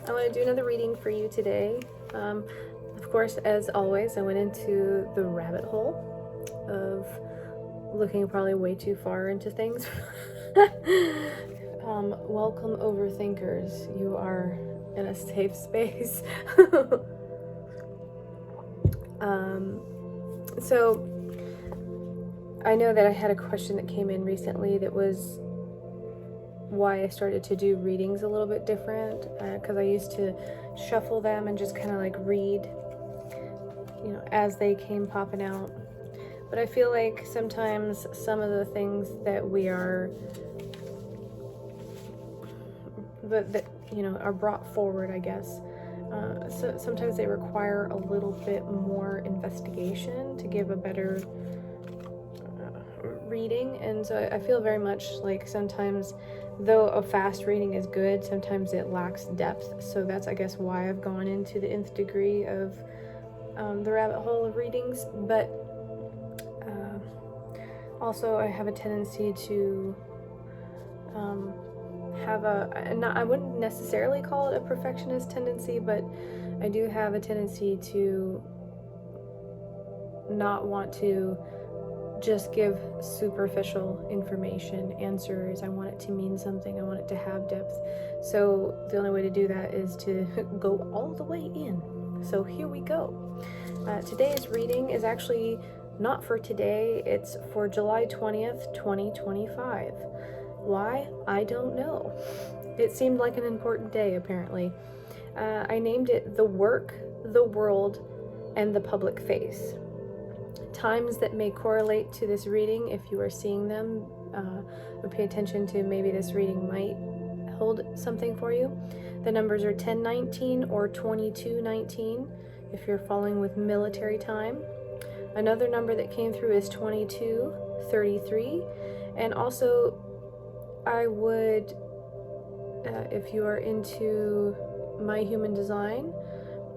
I want to do another reading for you today. Of course, as always, I went into the rabbit hole of looking probably way too far into things. Welcome, overthinkers. You are in a safe space. So I know that I had a question that came in recently that was why I started to do readings a little bit different, because I used to shuffle them and just kind of like read, as they came popping out. But I feel like sometimes some of the things that we are that are brought forward, I guess, so sometimes they require a little bit more investigation to give a better reading. And so I feel very much like sometimes, though a fast reading is good, sometimes it lacks depth. So that's, I guess, why I've gone into the nth degree of the rabbit hole of readings. But also I have a tendency to have I wouldn't necessarily call it a perfectionist tendency, but I do have a tendency to not want to just give superficial information, answers. I want it to mean something. I want it to have depth. So the only way to do that is to go all the way in. So here we go. Today's reading is actually not for today. It's for July 20th, 2025. Why? I don't know. It seemed like an important day, apparently. I named it The Work, the World, and the Public Face. Times that may correlate to this reading, if you are seeing them, or pay attention to, maybe this reading might hold something for you. The numbers are 1019 or 2219 if you're following with military time. Another number that came through is 2233, and also I would, if you are into My Human Design,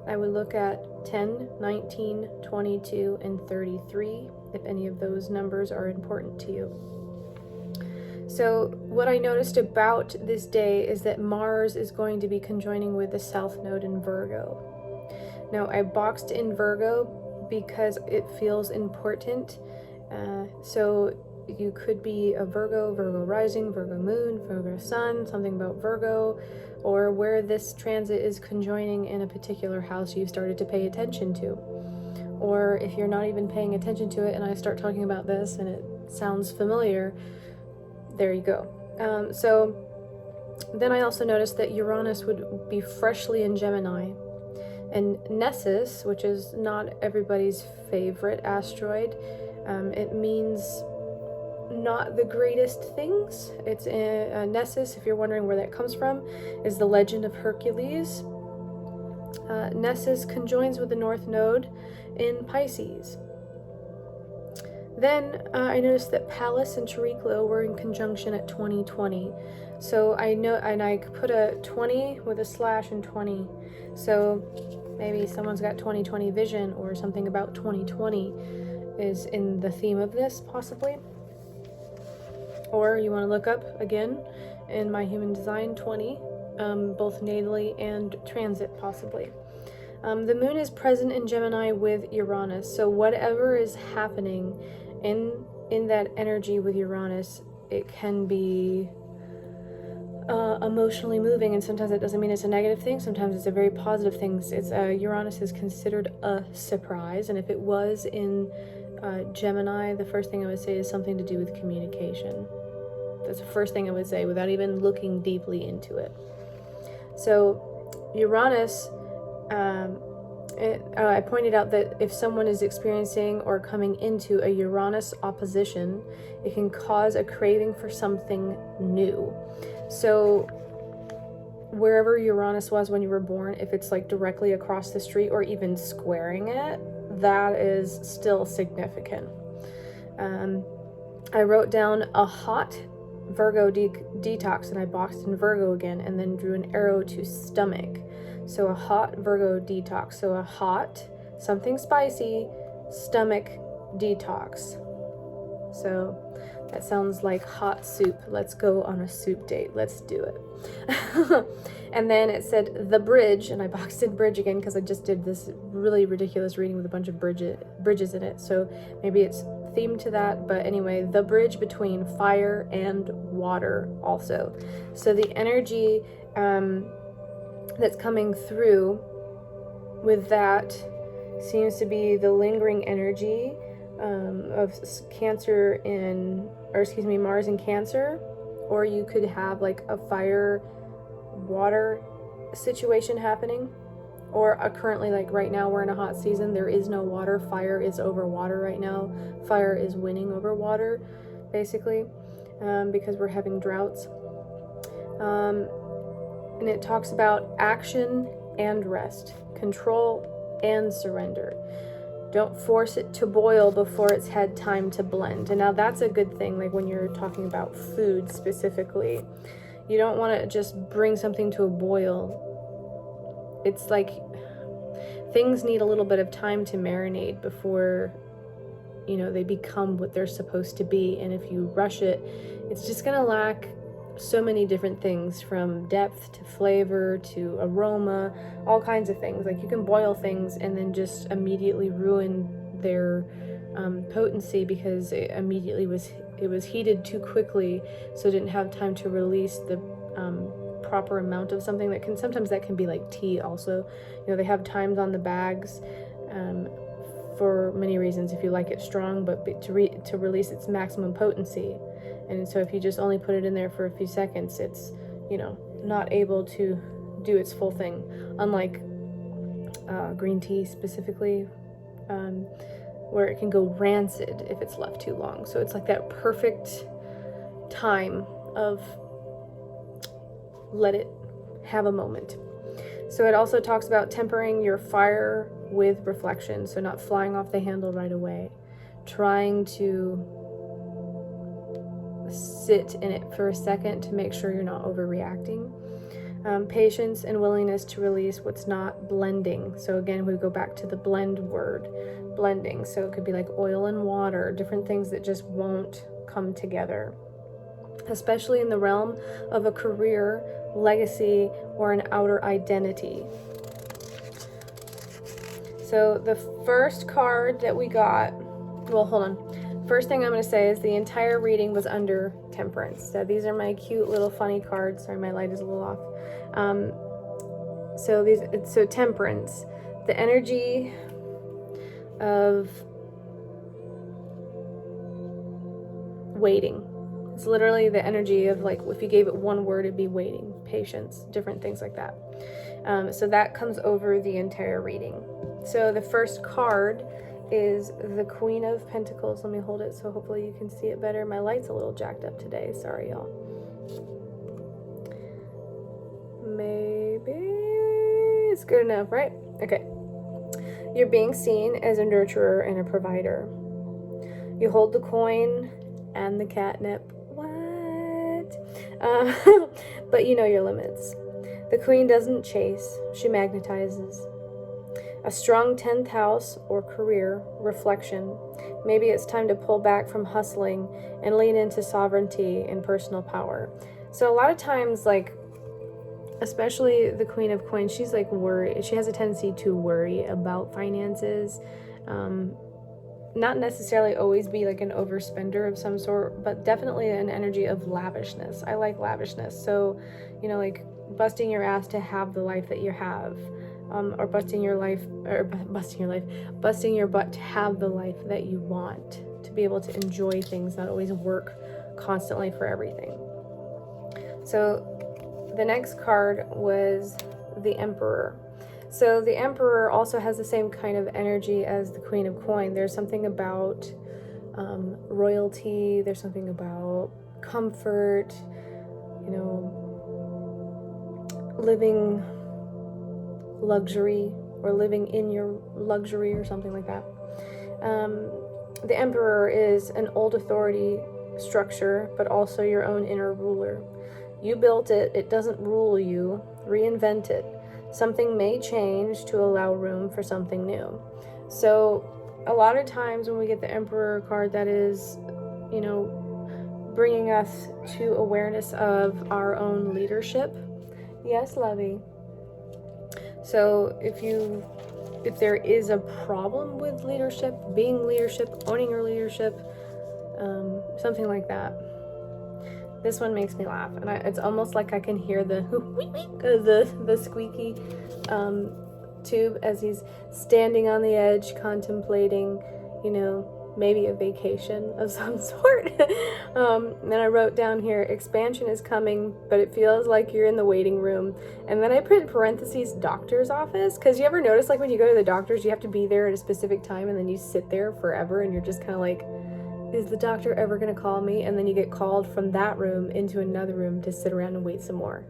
I would look at 10, 19, 22, and 33 if any of those numbers are important to you. So what I noticed about this day is that Mars is going to be conjoining with the South Node in Virgo. Now, I boxed in Virgo because it feels important. So you could be a Virgo, Virgo rising, Virgo moon, Virgo sun, something about Virgo, or where this transit is conjoining in a particular house you've started to pay attention to. Or if you're not even paying attention to it and I start talking about this and it sounds familiar, there you go. So then I also noticed that Uranus would be freshly in Gemini. And Nessus, which is not everybody's favorite asteroid, it means not the greatest things. It's Nessus, if you're wondering where that comes from, is the legend of Hercules. Nessus conjoins with the North Node in Pisces. Then I noticed that Pallas and Chariklo were in conjunction at 2020. So I know, and I put a 20 with a slash in 20. So maybe someone's got 2020 vision, or something about 2020 is in the theme of this, possibly. Or you want to look up again in My Human Design 20, both natally and transit, possibly. The moon is present in Gemini with Uranus, so whatever is happening in that energy with Uranus, it can be emotionally moving, and sometimes it doesn't mean it's a negative thing. Sometimes it's a very positive thing. It's Uranus is considered a surprise, and if it was in Gemini, the first thing I would say is something to do with communication. That's the first thing I would say without even looking deeply into it. So Uranus, I pointed out that if someone is experiencing or coming into a Uranus opposition, it can cause a craving for something new. So wherever Uranus was when you were born, if it's like directly across the street or even squaring it, that is still significant. I wrote down a hot Virgo detox, and I boxed in Virgo again, and then drew an arrow to stomach. So a hot Virgo detox. So a hot, something spicy, stomach detox. So that sounds like hot soup. Let's go on a soup date. Let's do it. And then it said the bridge, and I boxed in bridge again because I just did this really ridiculous reading with a bunch of bridges in it. So maybe it's themed to that. But anyway, the bridge between fire and water also. So the energy that's coming through with that seems to be the lingering energy of Cancer Mars in Cancer. Or you could have like a fire water situation happening, or currently, like right now we're in a hot season, there is no water. Fire is over water right now. Fire is winning over water, basically, because we're having droughts. And it talks about action and rest, control and surrender. Don't force it to boil before it's had time to blend. And now that's a good thing, like when you're talking about food specifically. You don't want to just bring something to a boil. It's like things need a little bit of time to marinate before, they become what they're supposed to be. And if you rush it, it's just going to lack so many different things, from depth to flavor to aroma, all kinds of things. Like you can boil things and then just immediately ruin their potency because it was heated too quickly, so it didn't have time to release the proper amount of something. That can be like tea also. They have times on the bags for many reasons, if you like it strong, but to release its maximum potency. And so if you just only put it in there for a few seconds, it's not able to do its full thing, unlike green tea specifically, where it can go rancid if it's left too long. So it's like that perfect time of let it have a moment. So it also talks about tempering your fire with reflection, so not flying off the handle right away, trying to sit in it for a second to make sure you're not overreacting. Patience and willingness to release what's not blending. So again, we go back to the blend word, blending. So it could be like oil and water, different things that just won't come together, especially in the realm of a career, legacy, or an outer identity. So the first card that we got, hold on. First thing I'm going to say is the entire reading was under Temperance. So these are my cute little funny cards. Sorry, my light is a little off. So Temperance, the energy of waiting. It's literally the energy of, like, if you gave it one word, it'd be waiting, patience, different things like that. So that comes over the entire reading. So the first card is the Queen of Pentacles. Let me hold it so hopefully you can see it better. My light's a little jacked up today. Sorry, y'all. Maybe it's good enough, right? Okay. You're being seen as a nurturer and a provider. You hold the coin and the catnip. What? But you know your limits. The Queen doesn't chase, she magnetizes. A strong 10th house or career reflection. Maybe it's time to pull back from hustling and lean into sovereignty and personal power. So a lot of times, like, especially the Queen of Coins, she's like worried. She has a tendency to worry about finances. Not necessarily always be like an overspender of some sort, but definitely an energy of lavishness. I like lavishness. So, like busting your ass to have the life that you have. Or busting your butt to have the life that you want, to be able to enjoy things, not always work constantly for everything. So the next card was the Emperor. So the Emperor also has the same kind of energy as the Queen of Coin. There's something about royalty, there's something about comfort, living luxury, or living in your luxury, or something like that. The Emperor is an old authority structure, but also your own inner ruler. You built it, it doesn't rule you. Reinvent it. Something may change to allow room for something new. So a lot of times when we get the Emperor card, that is, bringing us to awareness of our own leadership, Yes, lovey. So if there is a problem with leadership, being leadership, owning your leadership, something like that, this one makes me laugh, and it's almost like I can hear the the squeaky tube as he's standing on the edge, contemplating, maybe a vacation of some sort. And I wrote down here, expansion is coming, but it feels like you're in the waiting room. And then I put in parentheses, doctor's office, because you ever notice, like, when you go to the doctor's, you have to be there at a specific time, and then you sit there forever, and you're just kind of like, is the doctor ever going to call me? And then you get called from that room into another room to sit around and wait some more.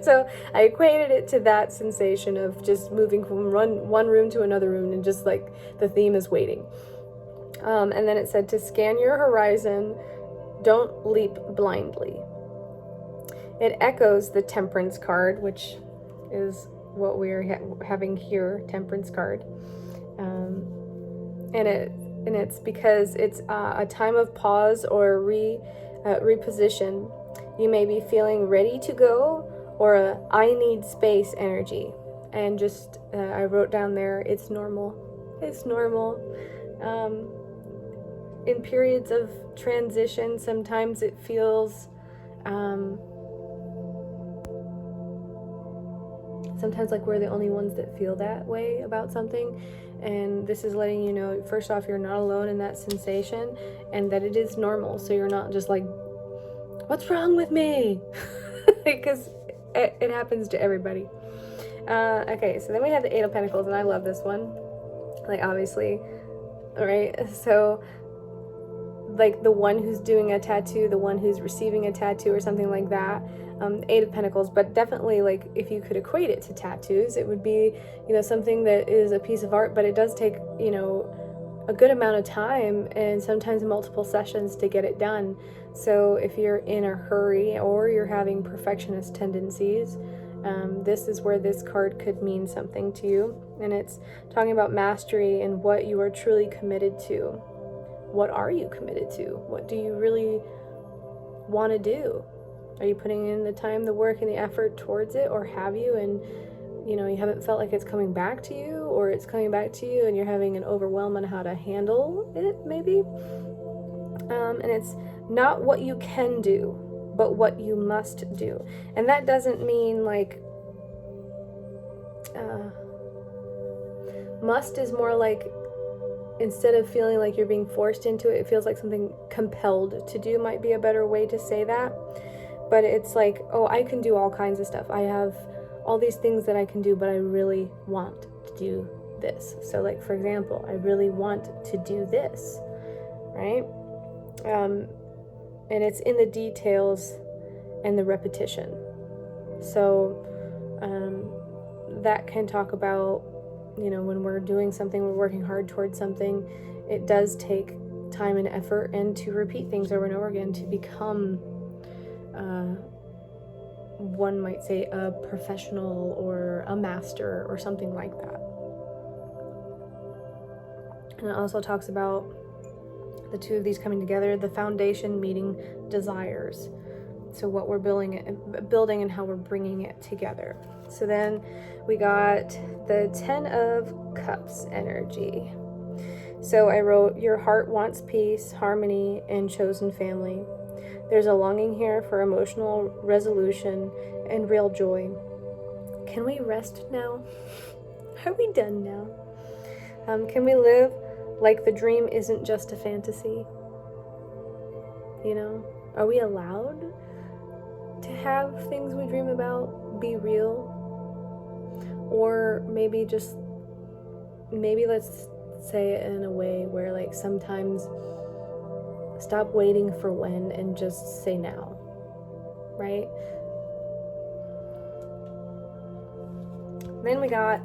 So I equated it to that sensation of just moving from one room to another room, and just like the theme is waiting. And then it said to scan your horizon, don't leap blindly. It echoes the Temperance card, which is what we're having here, Temperance card. And it's because it's a time of pause or reposition. You may be feeling ready to go, or a I need space energy. And just, I wrote down there, it's normal. It's normal. In periods of transition, sometimes it feels, sometimes like we're the only ones that feel that way about something. And this is letting you know, first off, you're not alone in that sensation, and that it is normal. So you're not just like, what's wrong with me? Because it happens to everybody. Okay, so then we have the Eight of Pentacles, and I love this one. Like, obviously, right? So, like, the one who's doing a tattoo, the one who's receiving a tattoo, or something like that. Eight of Pentacles, but definitely, like, if you could equate it to tattoos, it would be, something that is a piece of art, but it does take, a good amount of time, and sometimes multiple sessions to get it done. So if you're in a hurry, or you're having perfectionist tendencies, this is where this card could mean something to you. And it's talking about mastery and what you are truly committed to. What are you committed to? What do you really want to do? Are you putting in the time, the work, and the effort towards it, or have you, and you haven't felt like it's coming back to you, or it's coming back to you and you're having an overwhelm on how to handle it, maybe? And it's not what you can do, but what you must do. And that doesn't mean like, must is more like, instead of feeling like you're being forced into it, it feels like something compelled to do might be a better way to say that. But it's like, oh, I can do all kinds of stuff. I have all these things that I can do, but I really want to do this. So, like, for example, I really want to do this, right? And it's in the details and the repetition. So that can talk about, when we're doing something, we're working hard towards something, it does take time and effort, and to repeat things over and over again to become, one might say, a professional or a master or something like that. And it also talks about the two of these coming together, the foundation meeting desires. So what we're building and how we're bringing it together. So then we got the 10 of Cups energy. So I wrote, your heart wants peace, harmony, and chosen family. There's a longing here for emotional resolution and real joy. Can we rest now? Are we done now? Can we live like the dream isn't just a fantasy? Are we allowed to have things we dream about be real? Or maybe let's say it in a way where, like, sometimes stop waiting for when and just say now, right? Then we got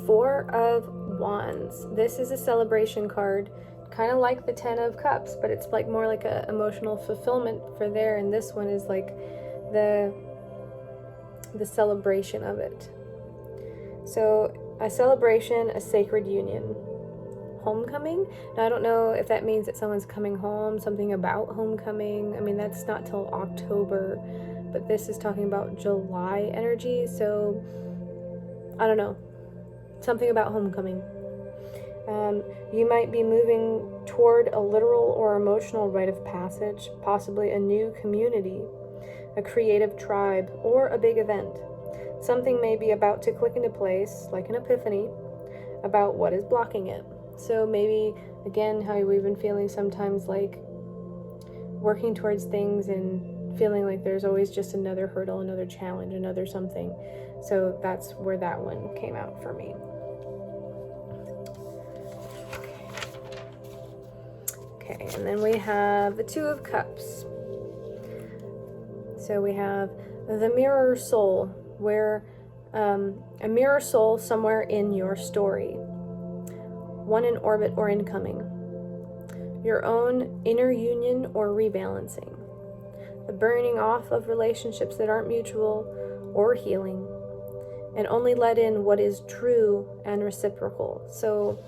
4 of Wands. This is a celebration card, kind of like the 10 of Cups, but it's like more like a emotional fulfillment for there. And this one is like the celebration of it. So a celebration, a sacred union, homecoming. Now I don't know if that means that someone's coming home, something about homecoming. I mean, that's not till October, but this is talking about July energy. So I don't know, something about homecoming. You might be moving toward a literal or emotional rite of passage, possibly a new community, a creative tribe, or a big event. Something may be about to click into place, like an epiphany, about what is blocking it. So maybe, again, how we've been feeling sometimes, like working towards things and feeling like there's always just another hurdle, another challenge, another something. So that's where that one came out for me. Okay, and then we have the Two of Cups. So we have the mirror soul, where a mirror soul somewhere in your story, one in orbit or incoming, your own inner union or rebalancing, the burning off of relationships that aren't mutual or healing, and only let in what is true and reciprocal. So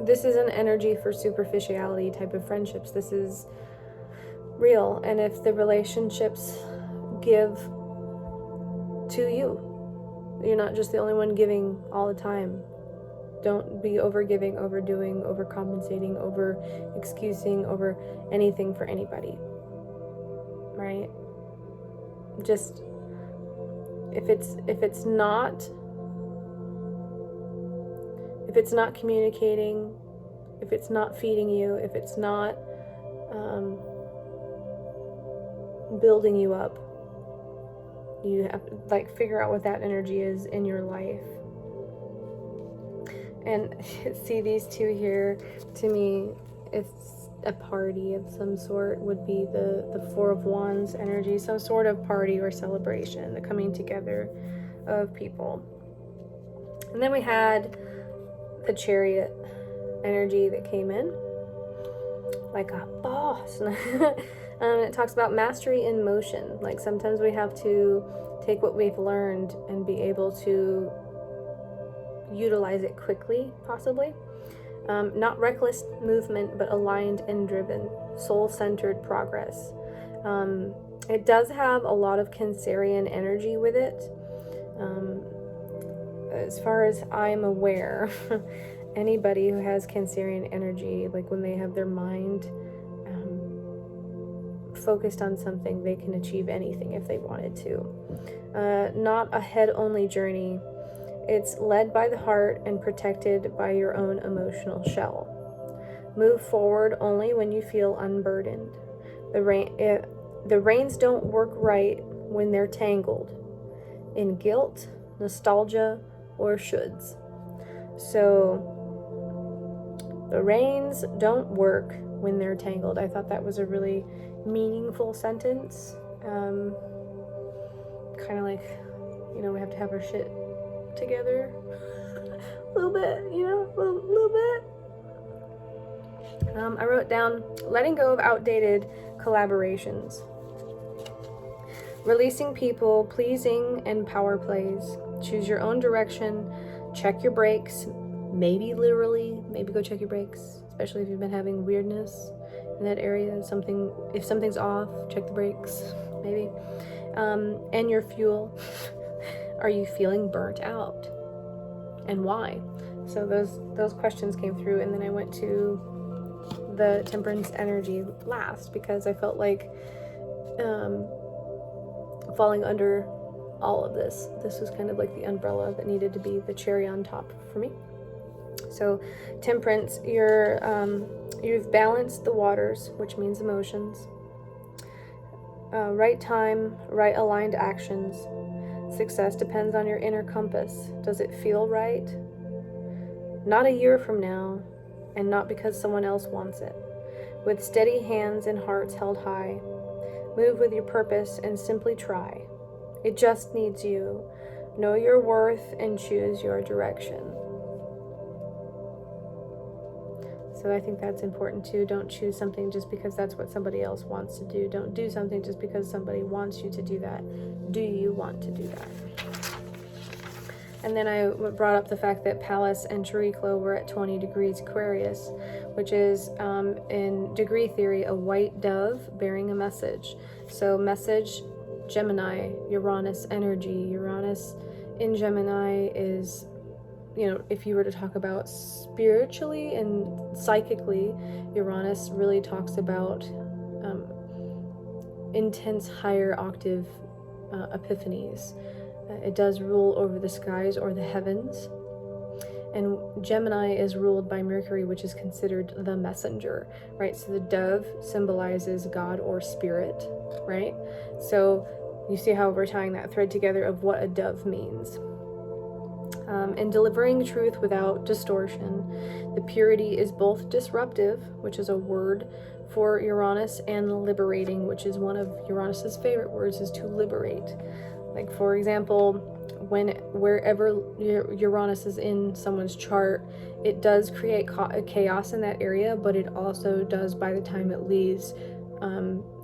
this is an energy for superficiality type of friendships. This is real. And if the relationships give to you, you're not just the only one giving all the time. Don't be over giving, overdoing, overcompensating, over excusing, over anything for anybody. Right? Just if it's not communicating, if it's not feeding you, if it's not building you up, you have to like figure out what that energy is in your life. And see, these two here, to me, it's a party of some sort, would be the Four of Wands energy, some sort of party or celebration, the coming together of people. And then we had the Chariot energy that came in like a boss. It talks about mastery in motion. Like sometimes we have to take what we've learned and be able to utilize it quickly, possibly. Not reckless movement, but aligned and driven, soul-centered progress. It does have a lot of Cancerian energy with it. As far as I'm aware, anybody who has Cancerian energy, like when they have their mind focused on something, they can achieve anything if they wanted to. Not a head-only journey. It's led by the heart and protected by your own emotional shell. Move forward only when you feel unburdened. The reins don't work right when they're tangled in guilt, nostalgia, or shoulds. So the reins don't work when they're tangled. I thought that was a really meaningful sentence. Kind of like, we have to have our shit together a little bit, a little bit. I wrote down letting go of outdated collaborations, releasing people pleasing and power plays. Choose your own direction, check your brakes, maybe literally, maybe go check your brakes, especially if you've been having weirdness in that area. If something's off, check the brakes, maybe. And your fuel. Are you feeling burnt out? And why? So those questions came through, and then I went to the Temperance energy last because I felt like falling under all of this. This was kind of like the umbrella that needed to be the cherry on top for me. So Temperance, you've balanced the waters, which means emotions. Right time, right aligned actions. Success depends on your inner compass. Does it feel right? Not a year from now, and not because someone else wants it. With steady hands and hearts held high, move with your purpose and simply try. It just needs you. Know your worth and choose your direction. So I think that's important too. Don't choose something just because that's what somebody else wants to do. Don't do something just because somebody wants you to do that. Do you want to do that? And then I brought up the fact that Pallas and Chariklo were at 20 degrees Aquarius, which is in degree theory a white dove bearing a message. So message, Gemini, Uranus energy. Uranus in Gemini is, if you were to talk about spiritually and psychically, Uranus really talks about intense higher octave epiphanies. It does rule over the skies or the heavens. And Gemini is ruled by Mercury, which is considered the messenger, right? So the dove symbolizes God or spirit, right? So you see how we're tying that thread together of what a dove means. And delivering truth without distortion. The purity is both disruptive, which is a word for Uranus, and liberating, which is one of Uranus's favorite words, is to liberate. Like, for example, wherever Uranus is in someone's chart, it does create chaos in that area, but it also does, by the time it leaves,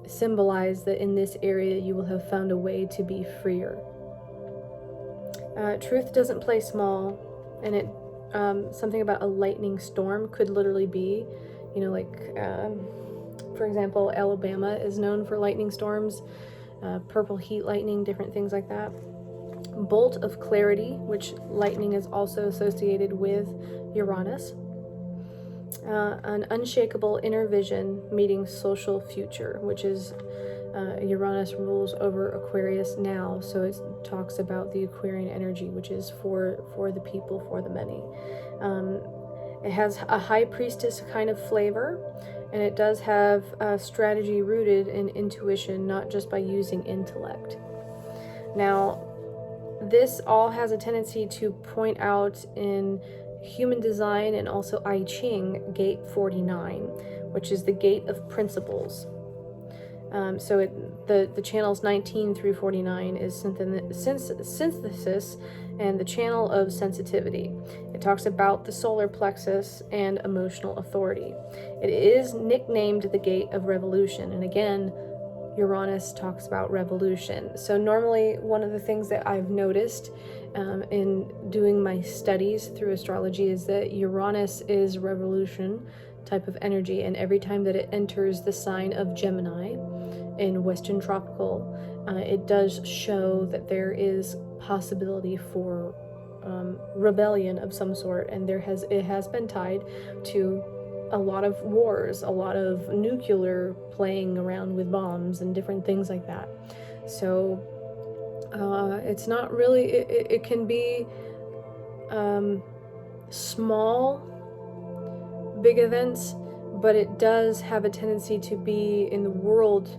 symbolize that in this area you will have found a way to be freer. Truth doesn't play small, and it something about a lightning storm could literally be, for example, Alabama is known for lightning storms, purple heat lightning, different things like that. Bolt of clarity, which lightning is also associated with Uranus. An unshakable inner vision meeting social future, which is Uranus rules over Aquarius now, so it talks about the Aquarian energy, which is for the people, for the many. It has a high priestess kind of flavor, and it does have a strategy rooted in intuition, not just by using intellect. Now, this all has a tendency to point out in human design and also I Ching, gate 49, which is the gate of principles. So the channels 19 through 49 is synthesis and the channel of sensitivity. It talks about the solar plexus and emotional authority. It is nicknamed the gate of revolution, and again, Uranus talks about revolution. So normally one of the things that I've noticed in doing my studies through astrology is that Uranus is revolution type of energy, and every time that it enters the sign of Gemini in Western Tropical, it does show that there is possibility for rebellion of some sort, and it has been tied to a lot of wars, a lot of nuclear playing around with bombs and different things like that. So it's not really, it can be small, big events, but it does have a tendency to be in the world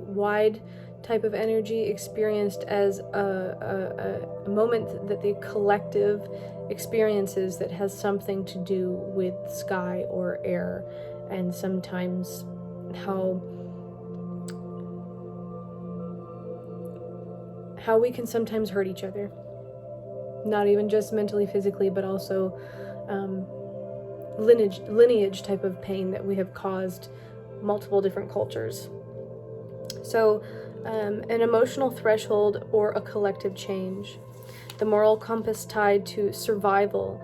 wide type of energy, experienced as a moment that the collective experiences that has something to do with sky or air, and sometimes how we can sometimes hurt each other, not even just mentally, physically, but also lineage type of pain that we have caused multiple different cultures. So an emotional threshold or a collective change. The moral compass tied to survival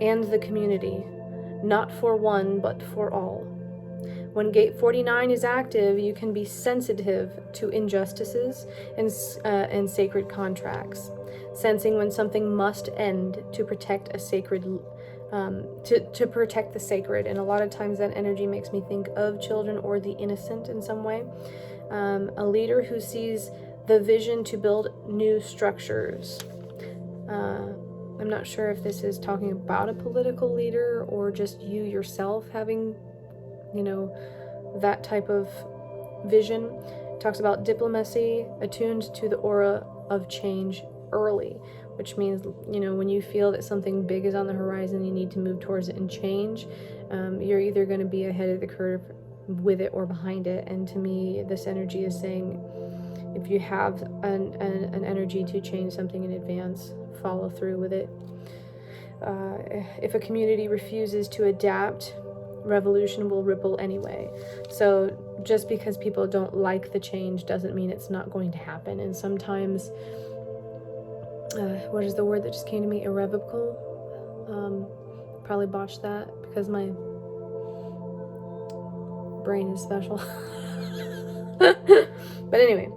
and the community, not for one, but for all. When gate 49 is active, you can be sensitive to injustices and sacred contracts, sensing when something must end to protect a sacred, to protect the sacred. And a lot of times that energy makes me think of children or the innocent in some way. A leader who sees the vision to build new structures. I'm not sure if this is talking about a political leader or just you yourself having, that type of vision. It talks about diplomacy, attuned to the aura of change early, which means, when you feel that something big is on the horizon, you need to move towards it and change. You're either going to be ahead of the curve with it or behind it. And to me, this energy is saying, if you have an energy to change something in advance, follow through with it. If a community refuses to adapt, revolution will ripple anyway. So just because people don't like the change doesn't mean it's not going to happen. And sometimes, what is the word that just came to me? Irrevocable. Probably botched that because my brain is special. But anyway,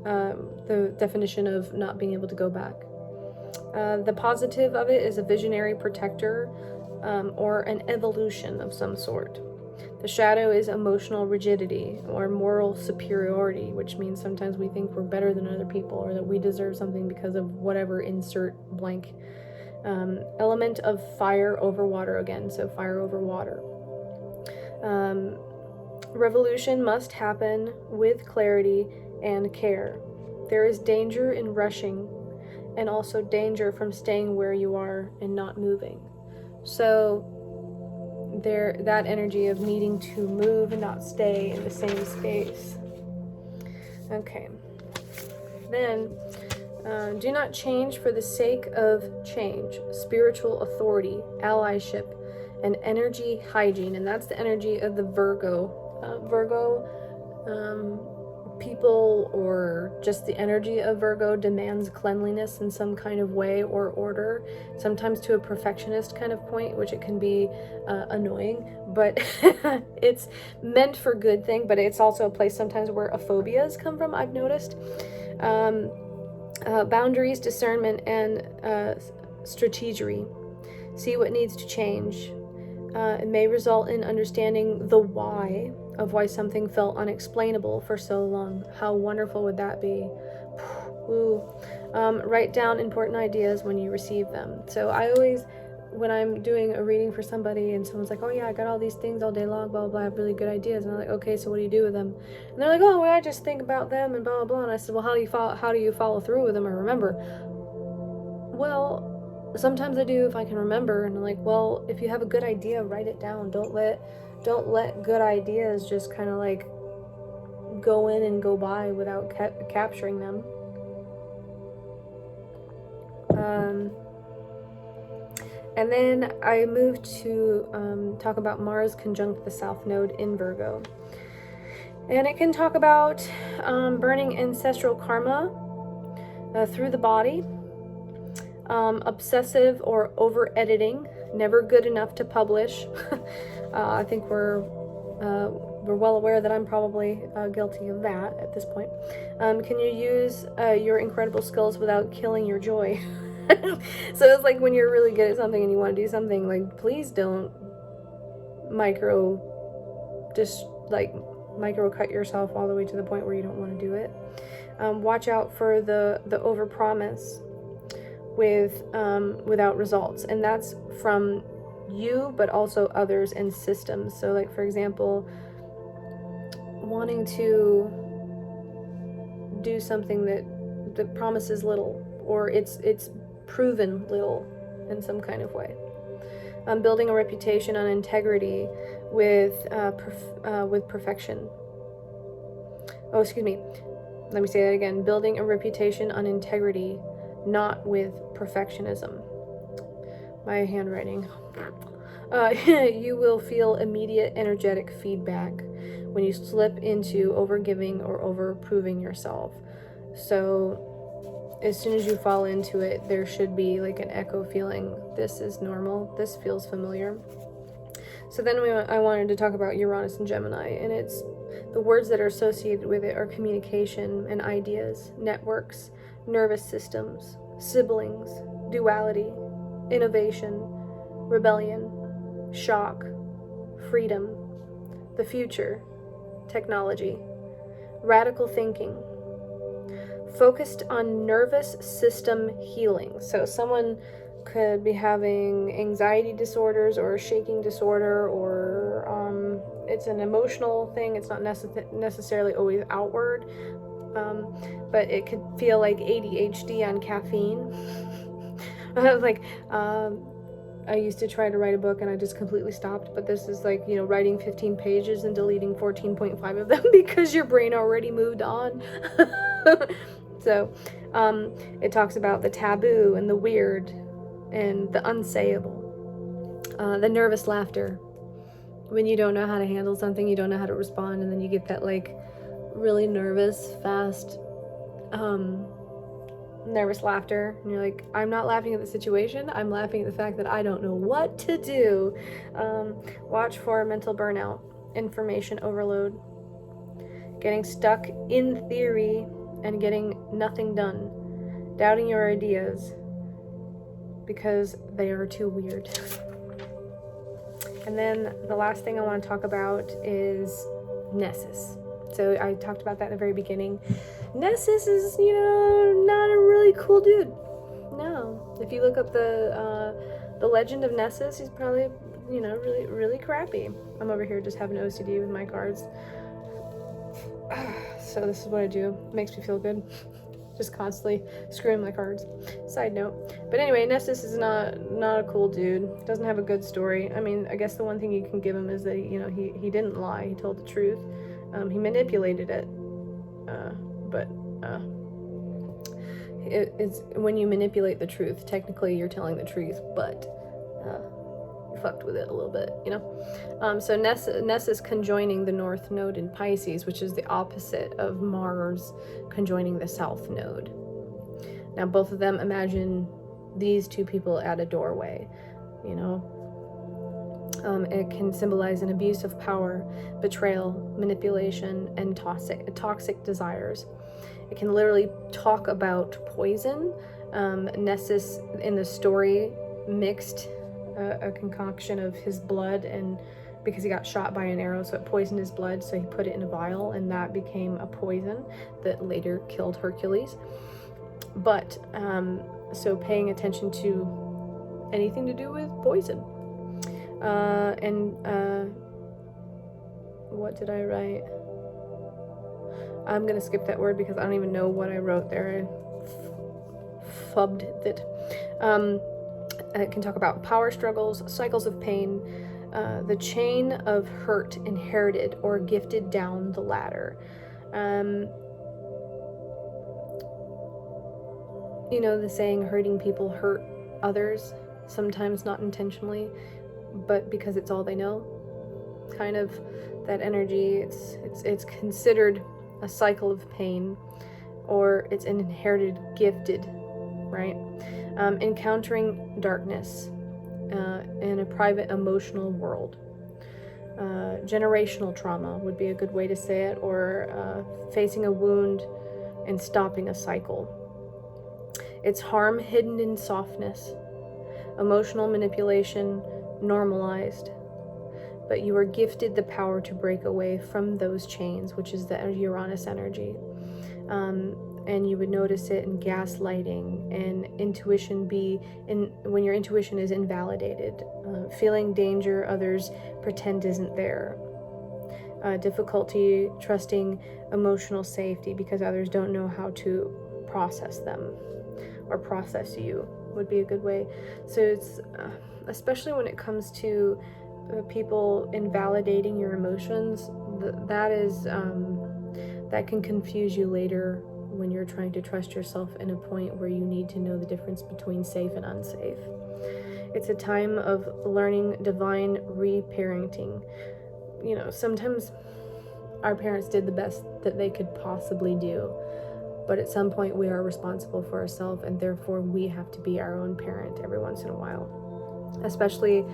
the definition of not being able to go back. The positive of it is a visionary protector, or an evolution of some sort. The shadow is emotional rigidity or moral superiority, which means sometimes we think we're better than other people or that we deserve something because of whatever, insert blank. Element of fire over water again, so fire over water. Revolution must happen with clarity and care. There is danger in rushing and also danger from staying where you are and not moving. So there, that energy of needing to move and not stay in the same space. Okay. Then, do not change for the sake of change. Spiritual authority, allyship, and energy hygiene. And that's the energy of the Virgo. Virgo people, or just the energy of Virgo, demands cleanliness in some kind of way or order, sometimes to a perfectionist kind of point, which it can be annoying, but it's meant for good thing, but it's also a place sometimes where phobias come from, I've noticed. Boundaries, discernment, and strategery. See what needs to change. It may result in understanding the why of why something felt unexplainable for so long. How wonderful would that be? Ooh. Write down important ideas when you receive them. So I always, when I'm doing a reading for somebody and someone's like, oh yeah, I got all these things all day long, blah, blah, blah, I have really good ideas. And I'm like, okay, so what do you do with them? And they're like, oh, well, I just think about them and blah, blah, blah. And I said, well, how do you follow through with them or remember? Well, sometimes I do if I can remember. And I'm like, well, if you have a good idea, write it down. Don't let good ideas just kind of like go in and go by without capturing them. And then I moved to talk about Mars conjunct the South Node in Virgo. And it can talk about burning ancestral karma through the body, obsessive or over-editing, never good enough to publish. I think we're well aware that I'm probably guilty of that at this point. Can you use your incredible skills without killing your joy? So it's like when you're really good at something and you want to do something, like, please don't micro cut yourself all the way to the point where you don't want to do it. Watch out for the overpromise without results, and that's from you but also others and systems. So like, for example, wanting to do something that promises little, or it's proven little in some kind of way. Building a reputation on integrity with perfection. Oh, excuse me. Let me say that again. Building a reputation on integrity, not with perfectionism. My handwriting. You will feel immediate energetic feedback when you slip into overgiving or over-approving yourself. So as soon as you fall into it, there should be like an echo feeling. This is normal. This feels familiar. So then I wanted to talk about Uranus and Gemini, and it's the words that are associated with it are communication and ideas, networks, nervous systems, siblings, duality, innovation, rebellion, shock, freedom, the future, technology, radical thinking, focused on nervous system healing. So someone could be having anxiety disorders or a shaking disorder, or it's an emotional thing. It's not necessarily always outward, but it could feel like ADHD on caffeine. I used to try to write a book and I just completely stopped, but this is like, writing 15 pages and deleting 14.5 of them because your brain already moved on. So it talks about the taboo and the weird and the unsayable, the nervous laughter. When you don't know how to handle something, you don't know how to respond, and then you get that like really nervous, fast, nervous laughter, and you're like, I'm not laughing at the situation, I'm laughing at the fact that I don't know what to do. Watch for mental burnout. information overload, getting stuck in theory and getting nothing done, doubting your ideas because they are too weird. And then the last thing I want to talk about is Nessus. So I talked about that in the very beginning. Nessus is, not a really cool dude. No. If you look up the legend of Nessus, he's probably, really, really crappy. I'm over here just having OCD with my cards. So this is what I do. It makes me feel good. Just constantly screwing my cards. Side note. But anyway, Nessus is not a cool dude. Doesn't have a good story. I mean, I guess the one thing you can give him is that, he didn't lie. He told the truth. He manipulated it. But it's when you manipulate the truth, technically you're telling the truth, but you fucked with it a little bit, So Nessus conjoining the North Node in Pisces, which is the opposite of Mars conjoining the South Node. Now, both of them, imagine these two people at a doorway, It can symbolize an abuse of power, betrayal, manipulation, and toxic desires. It can literally talk about poison. Nessus in the story mixed a concoction of his blood, and because he got shot by an arrow, so it poisoned his blood, so he put it in a vial, and that became a poison that later killed Hercules. But so paying attention to anything to do with poison. What did I write? I'm gonna skip that word because I don't even know what I wrote there. I fubbed it. It can talk about power struggles, cycles of pain, the chain of hurt inherited or gifted down the ladder. The saying, hurting people hurt others, sometimes not intentionally, but because it's all they know. Kind of that energy. It's considered a cycle of pain, or it's an inherited gifted, right? Encountering darkness in a private emotional world. Generational trauma would be a good way to say it, or facing a wound and stopping a cycle. It's harm hidden in softness, emotional manipulation normalized, but you are gifted the power to break away from those chains, which is the Uranus energy. And you would notice it in gaslighting and intuition when your intuition is invalidated, feeling danger others pretend isn't there, difficulty trusting emotional safety because others don't know how to process them or process you would be a good way. So it's especially when it comes to people invalidating your emotions, that can confuse you later when you're trying to trust yourself in a point where you need to know the difference between safe and unsafe. It's a time of learning divine reparenting. Sometimes our parents did the best that they could possibly do, but at some point we are responsible for ourselves, and therefore we have to be our own parent every once in a while. Especially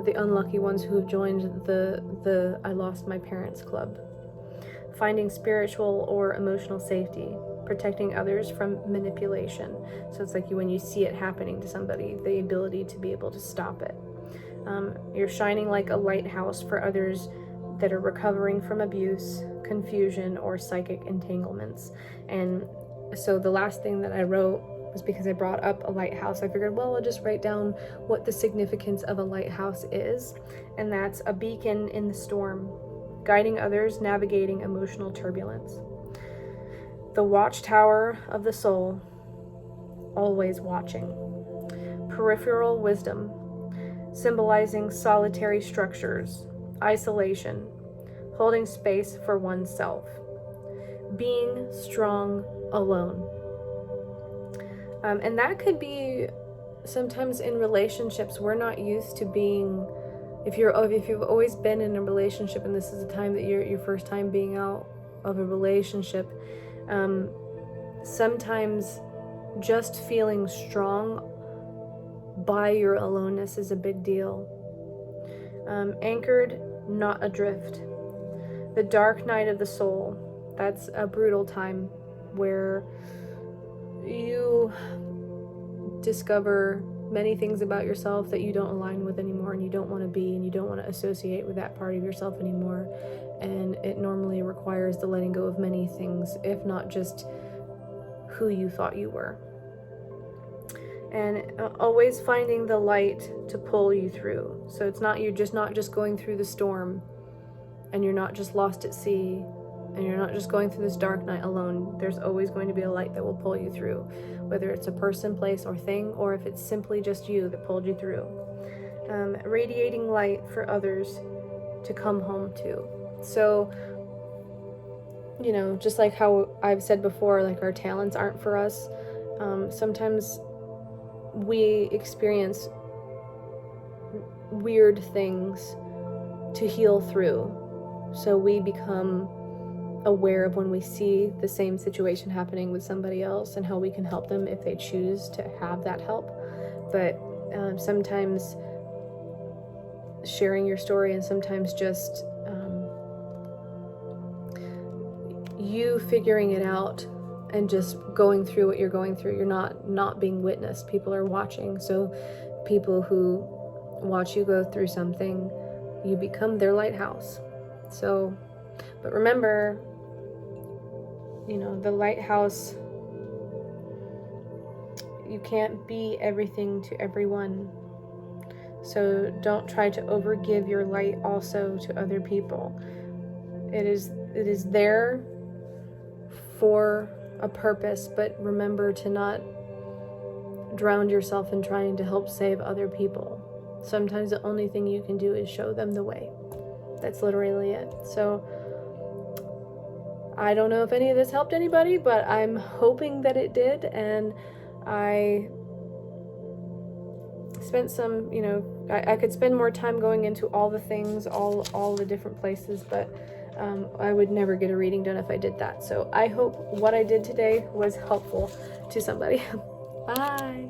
the unlucky ones who have joined the I Lost My Parents Club. Finding spiritual or emotional safety, protecting others from manipulation. So it's like when you see it happening to somebody, the ability to be able to stop it. You're shining like a lighthouse for others that are recovering from abuse, confusion, or psychic entanglements. And so the last thing that I wrote was because I brought up a lighthouse. I figured, well, I'll just write down what the significance of a lighthouse is. And that's a beacon in the storm, guiding others, navigating emotional turbulence. The watchtower of the soul, always watching. Peripheral wisdom, symbolizing solitary structures, isolation, holding space for oneself, being strong alone. And that could be sometimes in relationships. We're not used to being, if you've always been in a relationship and this is the time that you're your first time being out of a relationship, sometimes just feeling strong by your aloneness is a big deal. Anchored not adrift. The dark night of the soul, that's a brutal time where you discover many things about yourself that you don't align with anymore, and you don't want to be, and you don't want to associate with that part of yourself anymore. And it normally requires the letting go of many things, if not just who you thought you were. And always finding the light to pull you through. So it's not, you're just not just going through the storm, and you're not just lost at sea, and you're not just going through this dark night alone. There's always going to be a light that will pull you through, whether it's a person, place, or thing, or if it's simply just you that pulled you through. Radiating light for others to come home to. So, you know, just like how I've said before, like our talents aren't for us. Sometimes we experience weird things to heal through. So we become aware of when we see the same situation happening with somebody else, and how we can help them if they choose to have that help. But sometimes sharing your story, and sometimes just you figuring it out and just going through what you're going through. You're not being witnessed. People are watching. So people who watch you go through something, you become their lighthouse. So, but remember, you know, the lighthouse, you can't be everything to everyone. So don't try to overgive your light also to other people. It is there for a purpose, but remember to not drown yourself in trying to help save other people. Sometimes the only thing you can do is show them the way. That's literally it. So I don't know if any of this helped anybody, but I'm hoping that it did. And I spent some, you know, I could spend more time going into all the things, all the different places, but I would never get a reading done if I did that. So I hope what I did today was helpful to somebody. Bye.